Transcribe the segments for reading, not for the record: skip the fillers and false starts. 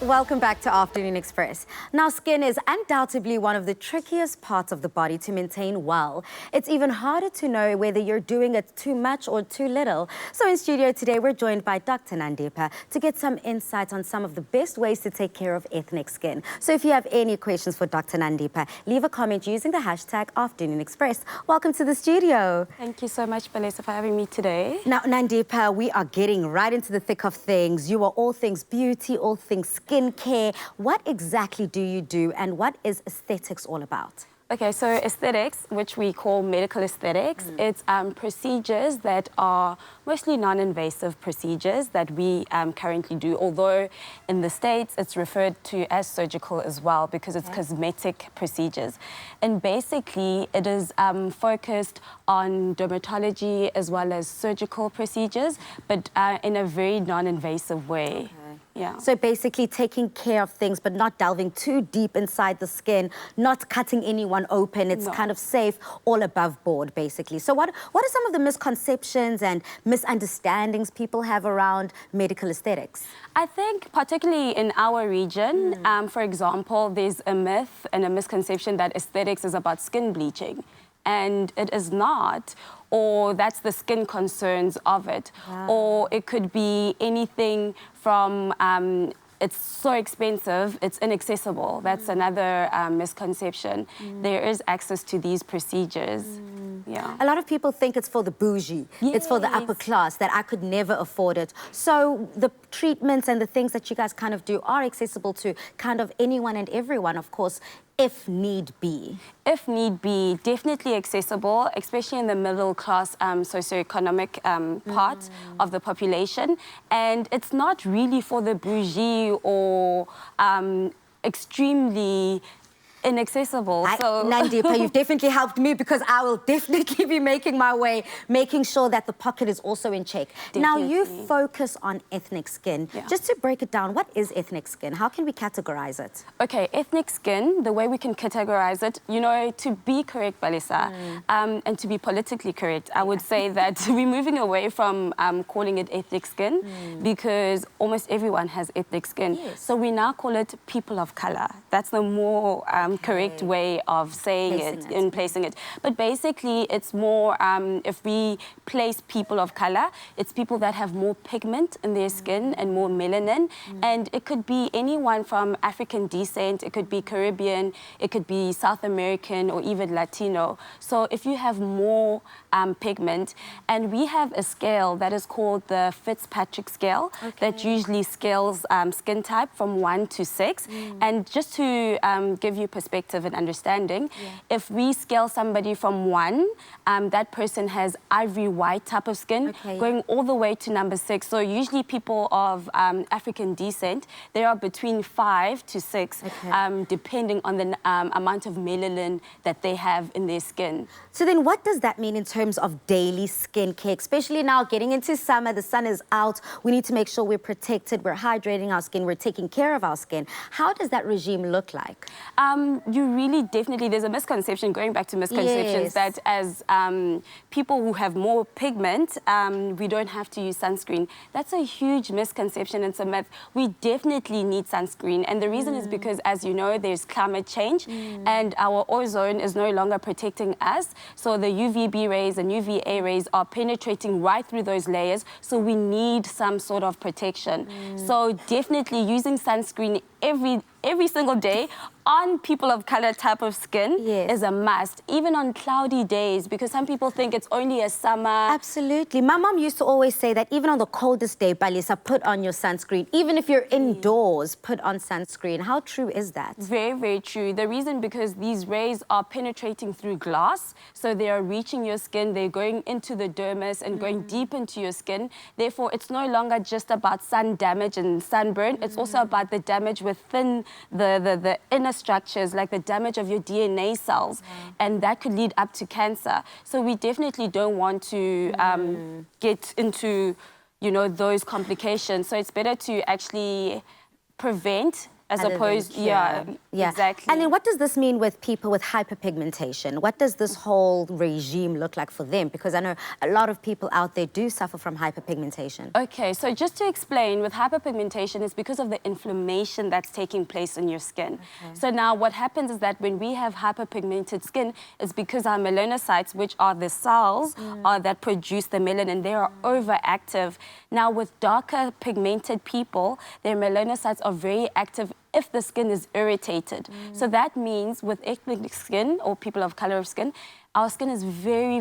Welcome back to Afternoon Express. Now, skin is undoubtedly one of the trickiest parts of the body to maintain well. It's even harder to know whether you're doing it too much or too little. So in studio today, we're joined by Dr. Nandipha to get some insights on some of the best ways to take care of ethnic skin. So if you have any questions for Dr. Nandipha, leave a comment using the hashtag Afternoon Express. Welcome to the studio. Thank you so much, Balesa, for having me today. Now, Nandipha, we are getting right into the thick of things. You are all things beauty, all things skincare. What exactly do you do and what is aesthetics all about? Okay, so aesthetics, which we call medical aesthetics, it's procedures that are mostly non-invasive procedures that we currently do, although in the States it's referred to as surgical as well because it's cosmetic procedures. And basically it is focused on dermatology as well as surgical procedures, but in a very non-invasive way. Okay. Yeah. So basically taking care of things, but not delving too deep inside the skin, not cutting anyone open. It's kind of safe, all above board, basically. So what are some of the misconceptions and misunderstandings people have around medical aesthetics? I think particularly in our region, for example, there's a myth and a misconception that aesthetics is about skin bleaching. And it is not, or that's the skin concerns of it. Wow. Or it could be anything from it's so expensive, it's inaccessible. That's another misconception. There is access to these procedures. Yeah. A lot of people think it's for the bougie, it's for the upper class, that I could never afford it. So the treatments and the things that you guys kind of do are accessible to kind of anyone and everyone, of course, if need be. If need be, definitely accessible, especially in the middle class socioeconomic part of the population. And it's not really for the bourgeois or extremely inaccessible. So Nandipha, you've definitely helped me because I will definitely be making my way, making sure that the pocket is also in check. Definitely. Now, you focus on ethnic skin. Yeah. Just to break it down, what is ethnic skin? How can we categorize it? Okay, ethnic skin, the way we can categorize it, you know, to be correct, Balesa, and to be politically correct, I would say that we're moving away from calling it ethnic skin because almost everyone has ethnic skin. Yes. So we now call it people of color. That's the more correct way of saying placing it. But basically, it's more, if we place people of color, it's people that have more pigment in their skin and more melanin. And it could be anyone from African descent, it could be Caribbean, it could be South American or even Latino. So if you have more pigment, and we have a scale that is called the Fitzpatrick scale that usually scales skin type from 1 to 6. And just to give you perspective and understanding, if we scale somebody from 1, that person has ivory white type of skin, going all the way to number 6. So usually people of African descent, they are between 5 to 6, depending on the amount of melanin that they have in their skin. So then what does that mean in terms of daily skincare, especially now getting into summer, the sun is out, we need to make sure we're protected, we're hydrating our skin, we're taking care of our skin. How does that regime look like? You really definitely, there's a misconception, going back to misconceptions, that as people who have more pigment, we don't have to use sunscreen. That's a huge misconception. It's a myth. We definitely need sunscreen. And the reason is because, as you know, there's climate change and our ozone is no longer protecting us. So the UVB rays and UVA rays are penetrating right through those layers. So we need some sort of protection. So definitely using sunscreen every single day on people of color type of skin is a must, even on cloudy days, because some people think it's only a summer. Absolutely. My mom used to always say that even on the coldest day, Balesa, put on your sunscreen. Even if you're indoors, put on sunscreen. How true is that? Very, very true. The reason, because these rays are penetrating through glass, so they are reaching your skin, they're going into the dermis and going deep into your skin. Therefore, it's no longer just about sun damage and sunburn. It's also about the damage within the inner structures, like the damage of your DNA cells, and that could lead up to cancer. So we definitely don't want to get into, you know, those complications. So it's better to actually prevent as Other than opposed, cure. yeah, exactly. And then what does this mean with people with hyperpigmentation? What does this whole regime look like for them? Because I know a lot of people out there do suffer from hyperpigmentation. Okay, so just to explain, with hyperpigmentation, it's because of the inflammation that's taking place in your skin. Okay. So now what happens is that when we have hyperpigmented skin, it's because our melanocytes, which are the cells that produce the melanin, they are overactive. Now with darker pigmented people, their melanocytes are very active if the skin is irritated. So that means with ethnic skin or people of color of skin, our skin is very,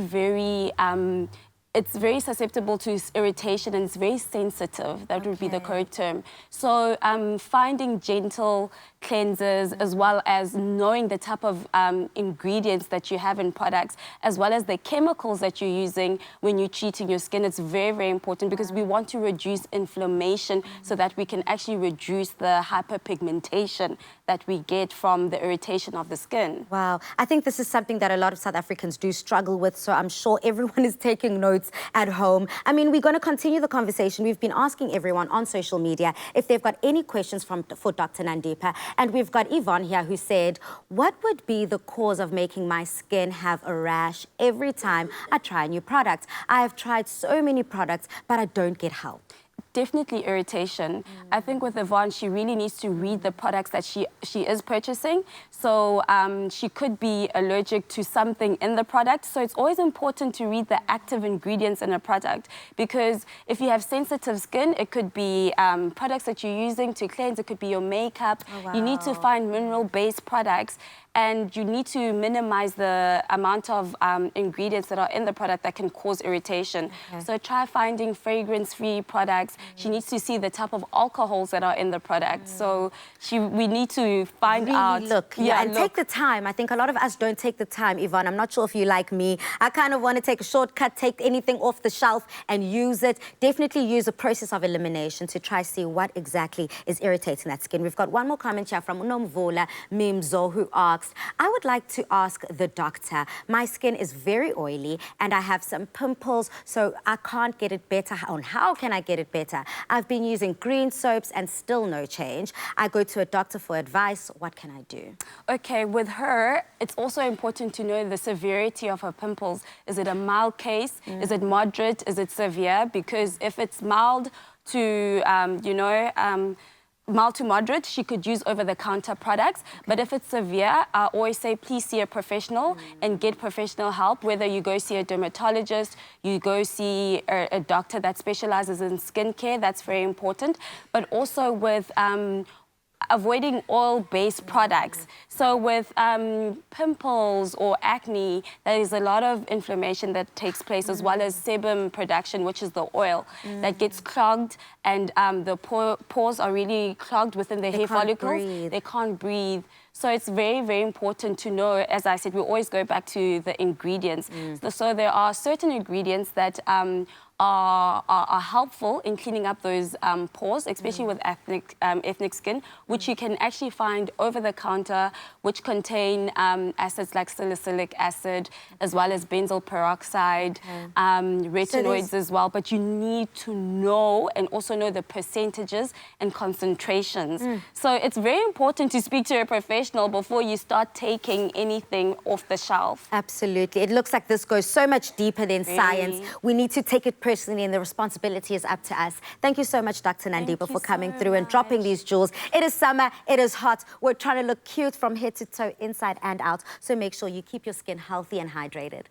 it's very susceptible to irritation and it's very sensitive. That would be the correct term. So finding gentle cleansers as well as knowing the type of ingredients that you have in products as well as the chemicals that you're using when you're treating your skin, it's very important because we want to reduce inflammation so that we can actually reduce the hyperpigmentation that we get from the irritation of the skin. Wow. I think this is something that a lot of South Africans do struggle with, so I'm sure everyone is taking notes at home. I mean, we're going to continue the conversation. We've been asking everyone on social media if they've got any questions for Dr. Nandipha. And we've got Yvonne here who said, what would be the cause of making my skin have a rash every time I try a new product? I have tried so many products, but I don't get help. Definitely irritation. I think with Yvonne, she really needs to read the products that she is purchasing. So she could be allergic to something in the product. So it's always important to read the active ingredients in a product because if you have sensitive skin, it could be products that you're using to cleanse, it could be your makeup. Oh, wow. You need to find mineral-based products and you need to minimize the amount of ingredients that are in the product that can cause irritation. Okay. So try finding fragrance-free products. She needs to see the type of alcohols that are in the product. So we need to find out. Look, and take the time. I think a lot of us don't take the time, Yvonne. I'm not sure if you like me. I kind of want to take a shortcut, take anything off the shelf and use it. Definitely use a process of elimination to try see what exactly is irritating that skin. We've got one more comment here from Unomvula Mimzo who asks, I would like to ask the doctor, my skin is very oily and I have some pimples, so I can't get it better. How can I get it better? I've been using green soaps and still no change. I go to a doctor for advice. What can I do? Okay, with her, it's also important to know the severity of her pimples. Is it a mild case? Is it moderate? Is it severe? Because if it's mild to, mild to moderate, she could use over-the-counter products. Okay. But if it's severe, I always say, please see a professional and get professional help, whether you go see a dermatologist, you go see a doctor that specializes in skincare, that's very important. But also with avoiding oil-based products. So with pimples or acne, there is a lot of inflammation that takes place as well as sebum production, which is the oil that gets clogged and the pores are really clogged within the hair follicles. They can't breathe. So it's very important to know, as I said, we always go back to the ingredients. So there are certain ingredients that are helpful in cleaning up those pores, especially with ethnic skin, which you can actually find over the counter, which contain acids like salicylic acid, as well as benzoyl peroxide, retinoids as well. But you need to know and also know the percentages and concentrations. So it's very important to speak to a professional before you start taking anything off the shelf. Absolutely. It looks like this goes so much deeper than science. We need to take it personally and the responsibility is up to us. Thank you so much, Dr. Nandipha, for coming through and dropping these jewels. It is summer, it is hot. We're trying to look cute from head to toe, inside and out. So make sure you keep your skin healthy and hydrated.